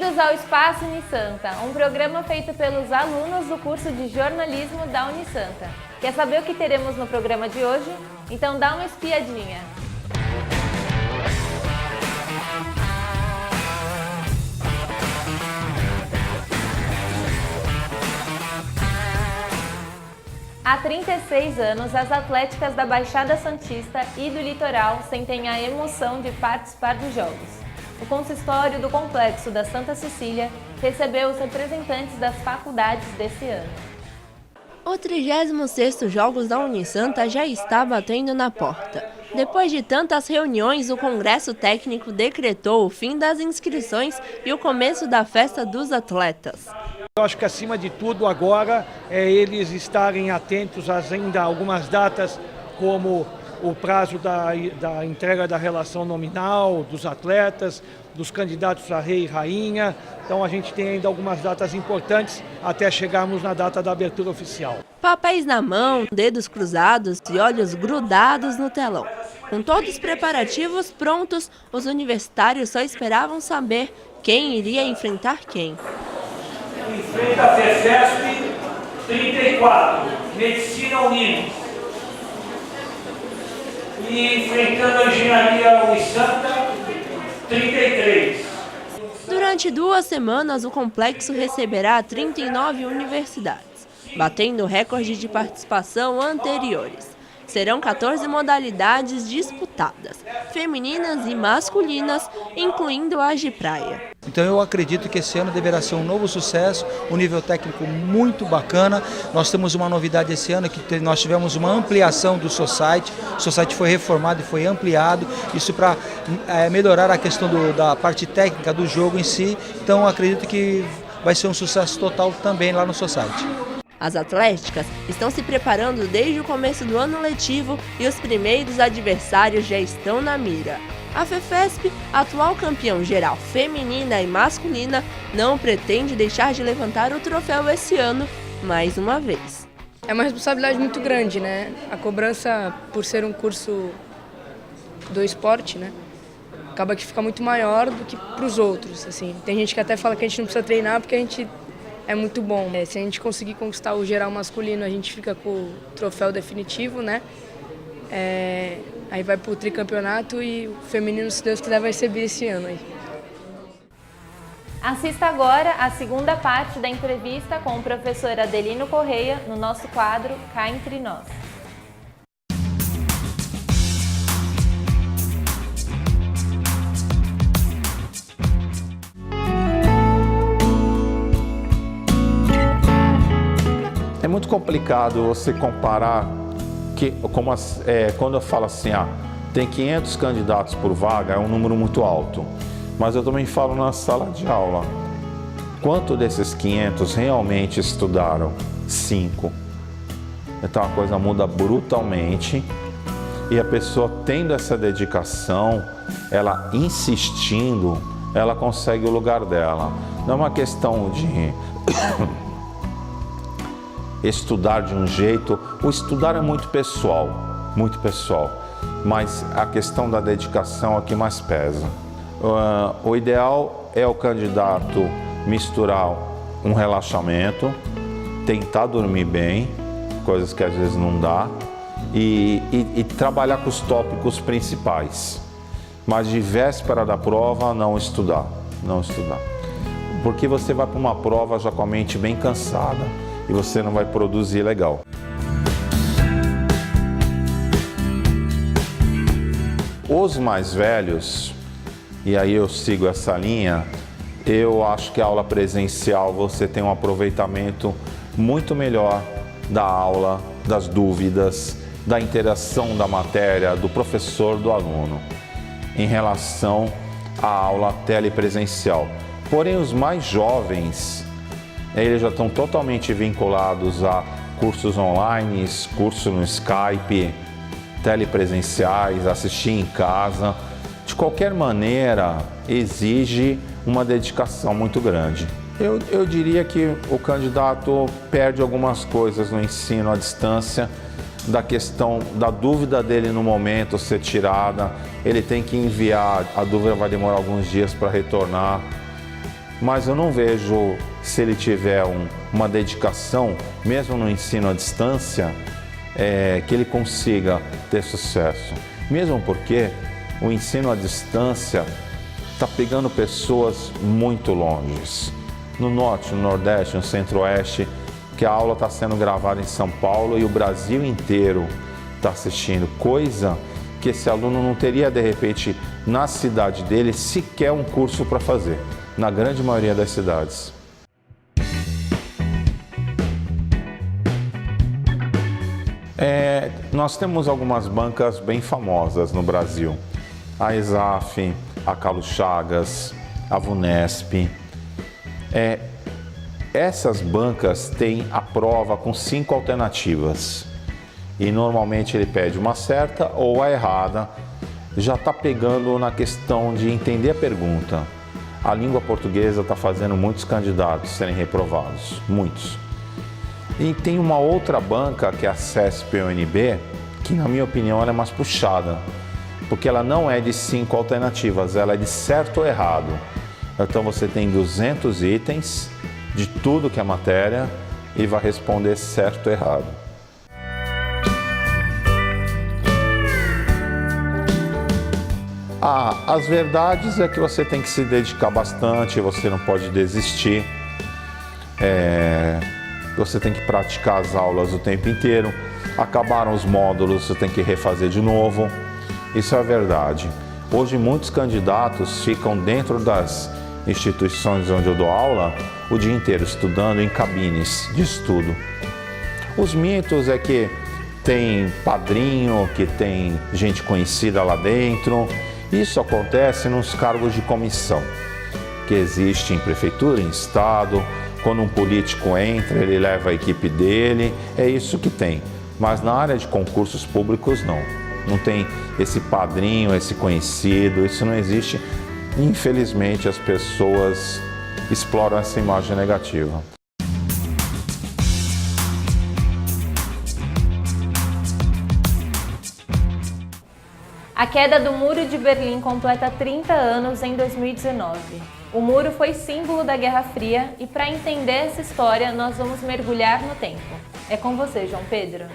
Bem-vindos ao Espaço Unisanta, um programa feito pelos alunos do curso de jornalismo da Unisanta. Quer saber o que teremos no programa de hoje? Então dá uma espiadinha. Há 36 anos, as atléticas da Baixada Santista e do Litoral sentem a emoção de participar dos Jogos. O consistório do Complexo da Santa Cecília recebeu os representantes das faculdades desse ano. O 36º Jogos da Unisanta já está batendo na porta. Depois de tantas reuniões, o Congresso Técnico decretou o fim das inscrições e o começo da festa dos atletas. Eu acho que acima de tudo agora é eles estarem atentos ainda a algumas datas, como o prazo da entrega da relação nominal dos atletas, dos candidatos a rei e rainha. Então a gente tem ainda algumas datas importantes até chegarmos na data da abertura oficial. Papéis na mão, dedos cruzados e olhos grudados no telão. Com todos os preparativos prontos, os universitários só esperavam saber quem iria enfrentar quem. Enfrenta a FEFESP 34, Medicina Unidos. E enfrentando a Engenharia Unisanta 33. Durante 2 semanas, o complexo receberá 39 universidades, batendo recorde de participação anteriores. Serão 14 modalidades disputadas, femininas e masculinas, incluindo as de praia. Então eu acredito que esse ano deverá ser um novo sucesso, um nível técnico muito bacana. Nós temos uma novidade esse ano, que nós tivemos uma ampliação do Society. O Society foi reformado e foi ampliado, isso para melhorar a questão da parte técnica do jogo em si. Então eu acredito que vai ser um sucesso total também lá no Society. As atléticas estão se preparando desde o começo do ano letivo e os primeiros adversários já estão na mira. A FEFESP, atual campeão geral feminina e masculina, não pretende deixar de levantar o troféu esse ano, mais uma vez. É uma responsabilidade muito grande, né? A cobrança, por ser um curso do esporte, né? Acaba que fica muito maior do que para os outros. Assim. Tem gente que até fala que a gente não precisa treinar porque a gente é muito bom. Se a gente conseguir conquistar o geral masculino, a gente fica com o troféu definitivo, né? Aí vai para o tricampeonato e o feminino, se Deus quiser, vai receber esse ano aí. Assista agora a segunda parte da entrevista com o professor Adelino Correia no nosso quadro Cá Entre Nós. É muito complicado você comparar, quando eu falo assim, tem 500 candidatos por vaga, é um número muito alto. Mas eu também falo na sala de aula. Quanto desses 500 realmente estudaram? 5. Então a coisa muda brutalmente e a pessoa tendo essa dedicação, ela insistindo, ela consegue o lugar dela. Não é uma questão de estudar de um jeito. O estudar é muito pessoal, mas a questão da dedicação é que mais pesa. O ideal é o candidato misturar um relaxamento, tentar dormir bem, coisas que às vezes não dá, e trabalhar com os tópicos principais. Mas de véspera da prova, não estudar. Porque você vai para uma prova já com a mente bem cansada e você não vai produzir legal. Os mais velhos, e aí eu sigo essa linha, eu acho que a aula presencial você tem um aproveitamento muito melhor da aula, das dúvidas, da interação da matéria, do professor, do aluno, em relação à aula telepresencial. Porém, os mais jovens, eles já estão totalmente vinculados a cursos online, cursos no Skype, telepresenciais, assistir em casa. De qualquer maneira, exige uma dedicação muito grande. Eu diria que o candidato perde algumas coisas no ensino à distância, da questão da dúvida dele no momento ser tirada, ele tem que enviar, a dúvida vai demorar alguns dias para retornar. mas eu não vejo, se ele tiver uma dedicação, mesmo no ensino à distância, que ele consiga ter sucesso. Mesmo porque o ensino à distância está pegando pessoas muito longe. No norte, no nordeste, no centro-oeste, que a aula está sendo gravada em São Paulo e o Brasil inteiro está assistindo, coisa que esse aluno não teria, de repente, na cidade dele, sequer um curso para fazer, na grande maioria das cidades. Nós temos algumas bancas bem famosas no Brasil. A ESAF, a Carlos Chagas, a VUNESP. Essas bancas têm a prova com 5 alternativas. E normalmente ele pede uma certa ou a errada. Já está pegando na questão de entender a pergunta. A língua portuguesa está fazendo muitos candidatos serem reprovados, muitos. E tem uma outra banca, que é a CESP-UNB, que na minha opinião ela é mais puxada, porque ela não é de 5 alternativas, ela é de certo ou errado. Então você tem 200 itens de tudo que é matéria e vai responder certo ou errado. As verdades é que você tem que se dedicar bastante, você não pode desistir. Você tem que praticar as aulas o tempo inteiro. Acabaram os módulos, você tem que refazer de novo. Isso é a verdade. Hoje muitos candidatos ficam dentro das instituições onde eu dou aula o dia inteiro estudando em cabines de estudo. Os mitos é que tem padrinho, que tem gente conhecida lá dentro. Isso acontece nos cargos de comissão, que existe em prefeitura, em estado. Quando um político entra, ele leva a equipe dele, é isso que tem. Mas na área de concursos públicos, não. Não tem esse padrinho, esse conhecido, isso não existe. Infelizmente, as pessoas exploram essa imagem negativa. A queda do Muro de Berlim completa 30 anos em 2019. O muro foi símbolo da Guerra Fria e para entender essa história nós vamos mergulhar no tempo. É com você, João Pedro.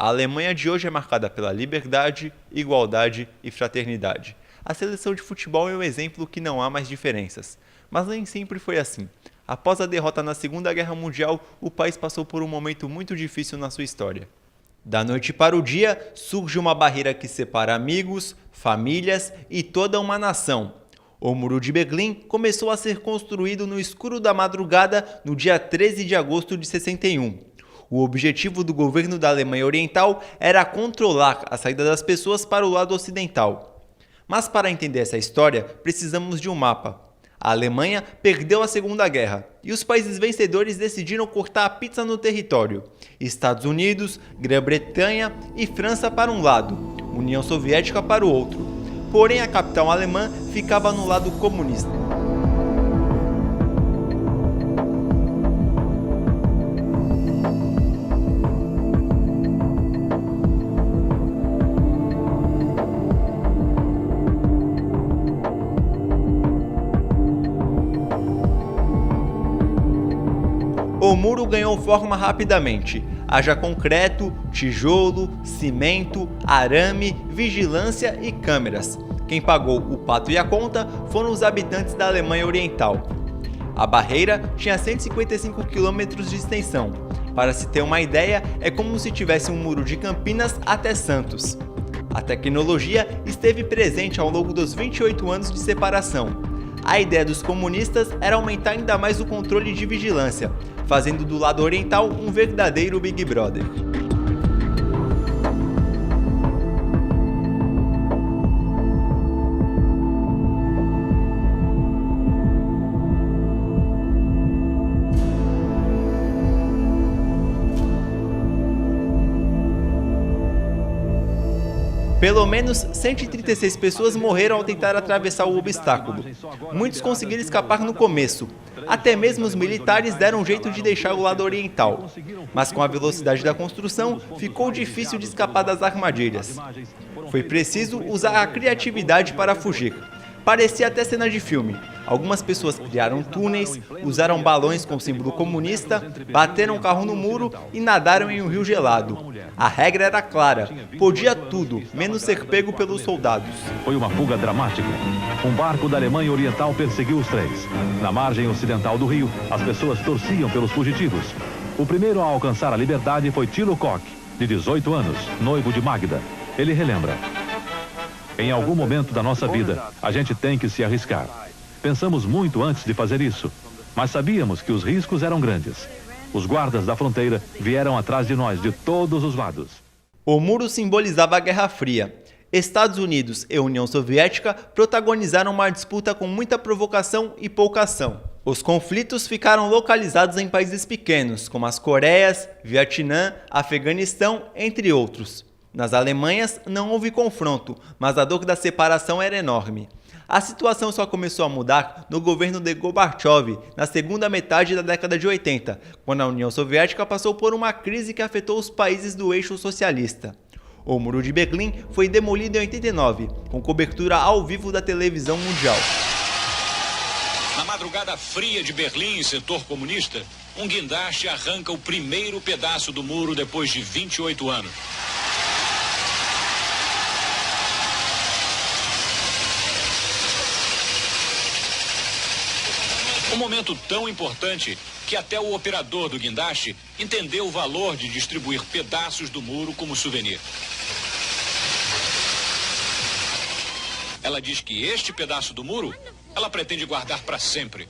A Alemanha de hoje é marcada pela liberdade, igualdade e fraternidade. A seleção de futebol é um exemplo que não há mais diferenças. Mas nem sempre foi assim. Após a derrota na Segunda Guerra Mundial, o país passou por um momento muito difícil na sua história. Da noite para o dia, surge uma barreira que separa amigos, famílias e toda uma nação. O Muro de Berlim começou a ser construído no escuro da madrugada no dia 13 de agosto de 61. O objetivo do governo da Alemanha Oriental era controlar a saída das pessoas para o lado ocidental. Mas para entender essa história, precisamos de um mapa. A Alemanha perdeu a Segunda Guerra e os países vencedores decidiram cortar a pizza no território. Estados Unidos, Grã-Bretanha e França para um lado, União Soviética para o outro. Porém, a capital alemã ficava no lado comunista. O muro ganhou forma rapidamente. Haja concreto, tijolo, cimento, arame, vigilância e câmeras. Quem pagou o pato e a conta foram os habitantes da Alemanha Oriental. A barreira tinha 155 km de extensão. Para se ter uma ideia, é como se tivesse um muro de Campinas até Santos. A tecnologia esteve presente ao longo dos 28 anos de separação. A ideia dos comunistas era aumentar ainda mais o controle de vigilância, fazendo do lado oriental um verdadeiro Big Brother. Pelo menos 136 pessoas morreram ao tentar atravessar o obstáculo. Muitos conseguiram escapar no começo. Até mesmo os militares deram um jeito de deixar o lado oriental. Mas com a velocidade da construção, ficou difícil de escapar das armadilhas. Foi preciso usar a criatividade para fugir. Parecia até cena de filme. Algumas pessoas criaram túneis, usaram balões com símbolo comunista, bateram o carro no muro e nadaram em um rio gelado. A regra era clara, podia tudo, menos ser pego pelos soldados. Foi uma fuga dramática. Um barco da Alemanha Oriental perseguiu os três. Na margem ocidental do rio, as pessoas torciam pelos fugitivos. O primeiro a alcançar a liberdade foi Thilo Koch, de 18 anos, noivo de Magda. Ele relembra: em algum momento da nossa vida, a gente tem que se arriscar. Pensamos muito antes de fazer isso, mas sabíamos que os riscos eram grandes. Os guardas da fronteira vieram atrás de nós de todos os lados. O muro simbolizava a Guerra Fria. Estados Unidos e União Soviética protagonizaram uma disputa com muita provocação e pouca ação. Os conflitos ficaram localizados em países pequenos, como as Coreias, Vietnã, Afeganistão, entre outros. Nas Alemanhas não houve confronto, mas a dor da separação era enorme. A situação só começou a mudar no governo de Gorbachev, na segunda metade da década de 80, quando a União Soviética passou por uma crise que afetou os países do eixo socialista. O Muro de Berlim foi demolido em 89, com cobertura ao vivo da televisão mundial. Na madrugada fria de Berlim, setor comunista, um guindaste arranca o primeiro pedaço do muro depois de 28 anos. Um momento tão importante que até o operador do guindaste entendeu o valor de distribuir pedaços do muro como souvenir. Ela diz que este pedaço do muro ela pretende guardar para sempre.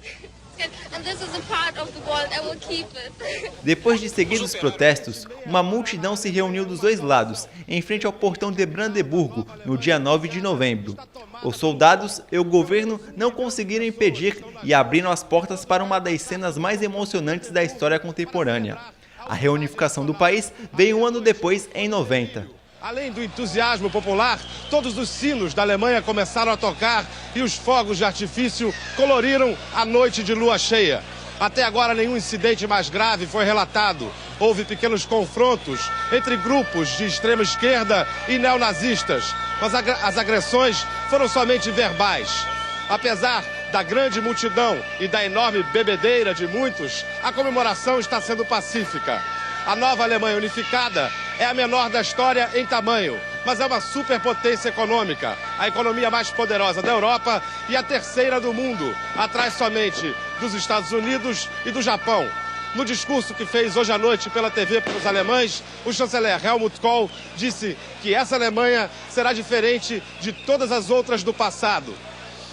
Depois de seguidos protestos, uma multidão se reuniu dos dois lados, em frente ao portão de Brandeburgo, no dia 9 de novembro. Os soldados e o governo não conseguiram impedir e abriram as portas para uma das cenas mais emocionantes da história contemporânea. A reunificação do país veio um ano depois, em 90. Além do entusiasmo popular, todos os sinos da Alemanha começaram a tocar e os fogos de artifício coloriram a noite de lua cheia. Até agora nenhum incidente mais grave foi relatado. Houve pequenos confrontos entre grupos de extrema esquerda e neonazistas, mas as agressões foram somente verbais. Apesar da grande multidão e da enorme bebedeira de muitos, a comemoração está sendo pacífica. A nova Alemanha unificada é a menor da história em tamanho, mas é uma superpotência econômica, a economia mais poderosa da Europa e a terceira do mundo, atrás somente dos Estados Unidos e do Japão. No discurso que fez hoje à noite pela TV para os alemães, o chanceler Helmut Kohl disse que essa Alemanha será diferente de todas as outras do passado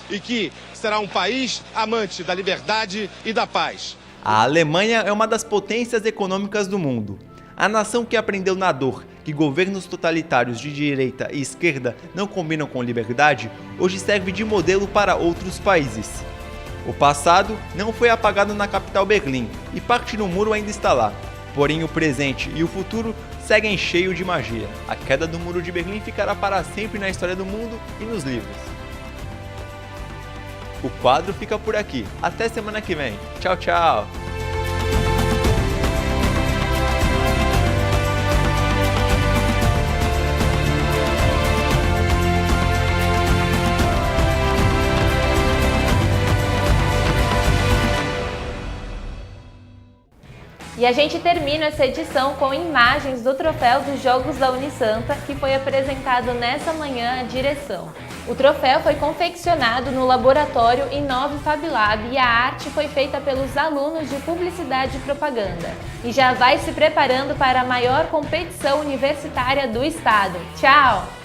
e que será um país amante da liberdade e da paz. A Alemanha é uma das potências econômicas do mundo. A nação que aprendeu na dor que governos totalitários de direita e esquerda não combinam com liberdade, hoje serve de modelo para outros países. O passado não foi apagado na capital Berlim e parte do muro ainda está lá. Porém, o presente e o futuro seguem cheios de magia. A queda do Muro de Berlim ficará para sempre na história do mundo e nos livros. O quadro fica por aqui. Até semana que vem. Tchau, tchau! E a gente termina essa edição com imagens do troféu dos Jogos da Unisanta, que foi apresentado nessa manhã à direção. O troféu foi confeccionado no laboratório Inove Fab Lab e a arte foi feita pelos alunos de Publicidade e Propaganda. E já vai se preparando para a maior competição universitária do estado. Tchau!